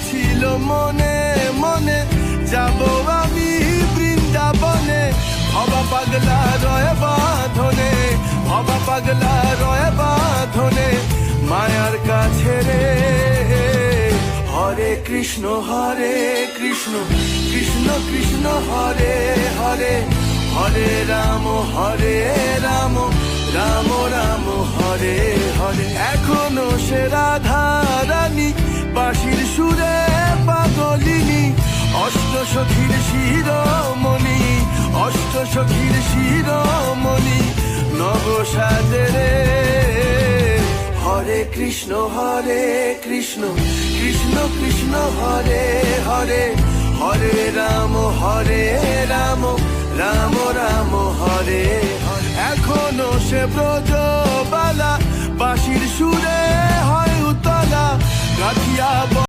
ছিল মনে মনে, যাব আমি বৃন্দাবনে। হবা পাগলা রয় বাঁধনে, হবা পাগলা রয় বাঁধনে, মায়ার কাছে রে। হরে কৃষ্ণ কৃষ্ণ কৃষ্ণ হরে হরে, হরে রাম রাম রাম হরে হরে। এখনো সে রাধা রানী বাঁশির সুরে পাগলিনী, অষ্ট সখীর শিরোমণি, অষ্ট সখীর শিরোমণি, নব সাজে রে। হরে কৃষ্ণ কৃষ্ণ কৃষ্ণ হরে হরে, হরে রাম রাম রাম হরে হরে। এখনো সে ব্রজবালা বাঁশির সুরে হয় উতলা, গাথিয়া